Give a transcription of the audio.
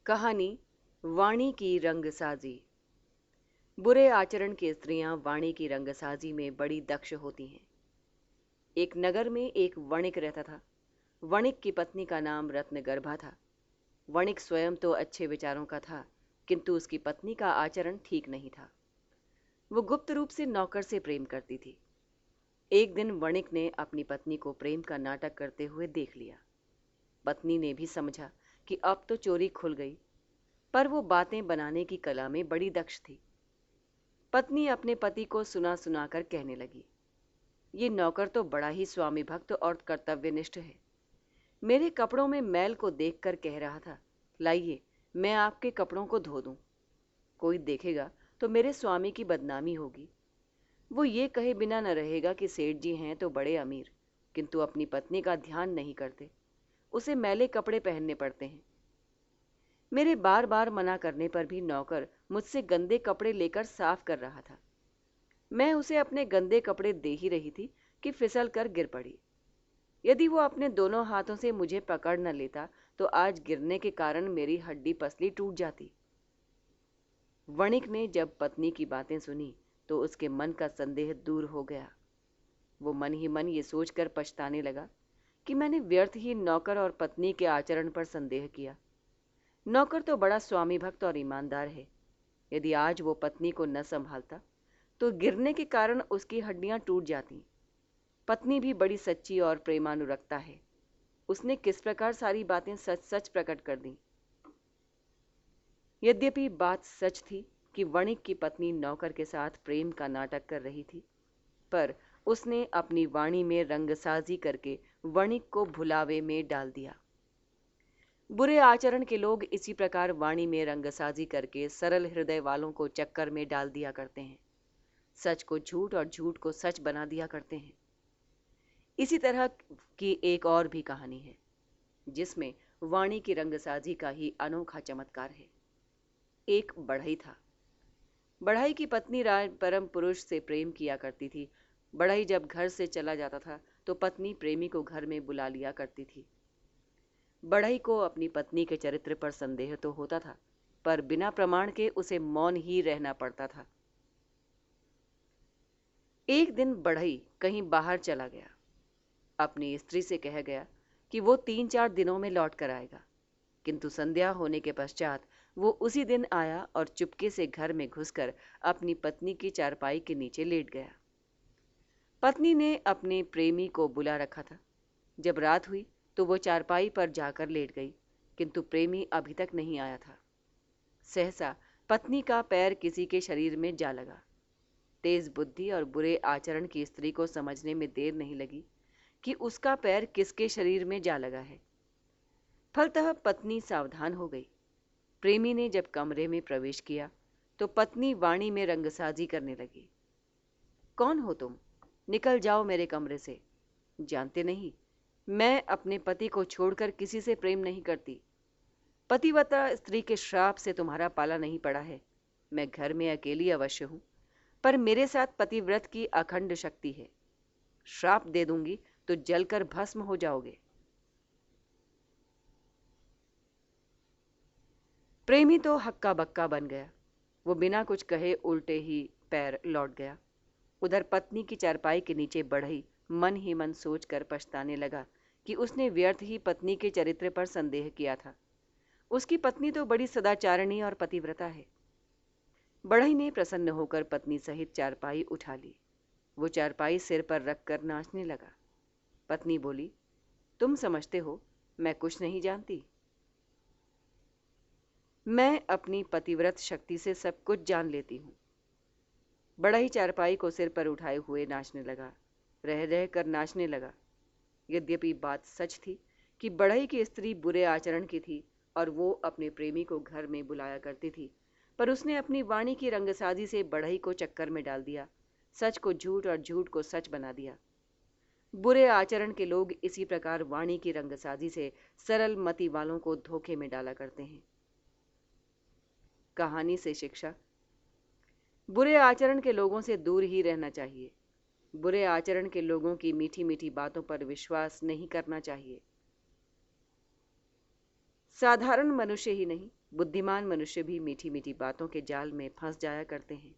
कहानी वाणी की रंगसाजी। बुरे आचरण की स्त्रियां वाणी की रंगसाजी में बड़ी दक्ष होती हैं। एक नगर में एक वणिक रहता था। वणिक की पत्नी का नाम रत्नगर्भा था। वणिक स्वयं तो अच्छे विचारों का था, किंतु उसकी पत्नी का आचरण ठीक नहीं था। वो गुप्त रूप से नौकर से प्रेम करती थी। एक दिन वणिक ने अपनी पत्नी को प्रेम का नाटक करते हुए देख लिया। पत्नी ने भी समझा कि अब तो चोरी खुल गई, पर वो बातें बनाने की कला में बड़ी दक्ष थी। पत्नी अपने पति को सुना सुना कर कहने लगी, ये नौकर तो बड़ा ही स्वामी भक्त और कर्तव्यनिष्ठ है। मेरे कपड़ों में मैल को देखकर कह रहा था, लाइए मैं आपके कपड़ों को धो दूं। कोई देखेगा तो मेरे स्वामी की बदनामी होगी। वो ये कहे बिना न रहेगा कि सेठ जी हैं तो बड़े अमीर, किंतु अपनी पत्नी का ध्यान नहीं करते। उसे मैले कपड़े पहनने पड़ते हैं। मेरे बार बार मना करने पर भी नौकर मुझसे गंदे कपड़े लेकर साफ कर रहा था। मैं उसे अपने गंदे कपड़े दे ही रही थी कि फिसल कर गिर पड़ी। यदि वो अपने दोनों हाथों से मुझे पकड़ न लेता तो आज गिरने के कारण मेरी हड्डी पसली टूट जाती। वणिक ने जब पत्नी की बातें सुनी तो उसके मन का संदेह दूर हो गया। वो मन ही मन ये सोचकर पछताने लगा कि मैंने व्यर्थ ही नौकर और पत्नी के आचरण पर संदेह किया। नौकर तो बड़ा स्वामी भक्त और ईमानदार है। यदि आज वो पत्नी को न संभालता तो गिरने के कारण उसकी हड्डियां टूट जाती। पत्नी भी बड़ी सच्ची और प्रेमानुरक्ता है। उसने किस प्रकार सारी बातें सच सच प्रकट कर दी। यद्यपि बात सच थी कि वणिक की पत्नी नौकर के साथ प्रेम का नाटक कर रही थी, पर उसने अपनी वाणी में रंगसाजी करके वणिक को भुलावे में डाल दिया। बुरे आचरण के लोग इसी प्रकार वाणी में रंगसाजी करके सरल हृदय वालों को चक्कर में डाल दिया करते हैं। सच को झूठ और झूठ को सच बना दिया करते हैं। इसी तरह की एक और भी कहानी है, जिसमें वाणी की रंगसाजी का ही अनोखा चमत्कार है। एक बढ़ई था। बढ़ई की पत्नी राज परम पुरुष से प्रेम किया करती थी। बढ़ई जब घर से चला जाता था तो पत्नी प्रेमी को घर में बुला लिया करती थी। बढ़ई को अपनी पत्नी के चरित्र पर संदेह तो होता था, पर बिना प्रमाण के उसे मौन ही रहना पड़ता था। एक दिन बढ़ई कहीं बाहर चला गया। अपनी स्त्री से कह गया कि वो 3-4 दिनों में लौट कर आएगा, किंतु संध्या होने के पश्चात वो उसी दिन आया और चुपके से घर में घुसकर अपनी पत्नी की चारपाई के नीचे लेट गया। पत्नी ने अपने प्रेमी को बुला रखा था। जब रात हुई तो वो चारपाई पर जाकर लेट गई, किंतु प्रेमी अभी तक नहीं आया था। सहसा पत्नी का पैर किसी के शरीर में जा लगा। तेज बुद्धि और बुरे आचरण की स्त्री को समझने में देर नहीं लगी कि उसका पैर किसके शरीर में जा लगा है। फलतः पत्नी सावधान हो गई। प्रेमी ने जब कमरे में प्रवेश किया तो पत्नी वाणी में रंगसाजी करने लगी। कौन हो तुम? निकल जाओ मेरे कमरे से। जानते नहीं, मैं अपने पति को छोड़कर किसी से प्रेम नहीं करती। पतिव्रता स्त्री के श्राप से तुम्हारा पाला नहीं पड़ा है। मैं घर में अकेली अवश्य हूं, पर मेरे साथ पतिव्रत की अखंड शक्ति है। श्राप दे दूंगी तो जलकर भस्म हो जाओगे। प्रेमी तो हक्का बक्का बन गया। वो बिना कुछ कहे उल्टे ही पैर लौट गया। उधर पत्नी की चारपाई के नीचे बढ़ई मन ही मन सोचकर पछताने लगा कि उसने व्यर्थ ही पत्नी के चरित्र पर संदेह किया था। उसकी पत्नी तो बड़ी सदाचारिणी और पतिव्रता है। बढ़ई ने प्रसन्न होकर पत्नी सहित चारपाई उठा ली। वो चारपाई सिर पर रखकर नाचने लगा। पत्नी बोली, तुम समझते हो मैं कुछ नहीं जानती। मैं अपनी पतिव्रत शक्ति से सब कुछ जान लेती हूँ। बड़ा ही चारपाई को सिर पर उठाए हुए नाचने लगा, रह रह कर नाचने लगा। यद्यपि बात सच थी कि बढ़ई की स्त्री बुरे आचरण की थी और वो अपने प्रेमी को घर में बुलाया करती थी, पर उसने अपनी वाणी की रंगसाजी से बढ़ई को चक्कर में डाल दिया। सच को झूठ और झूठ को सच बना दिया। बुरे आचरण के लोग इसी प्रकार वाणी की रंगसाजी से सरल मति वालों को धोखे में डाला करते हैं। कहानी से शिक्षा। बुरे आचरण के लोगों से दूर ही रहना चाहिए। बुरे आचरण के लोगों की मीठी मीठी बातों पर विश्वास नहीं करना चाहिए। साधारण मनुष्य ही नहीं, बुद्धिमान मनुष्य भी मीठी मीठी बातों के जाल में फंस जाया करते हैं।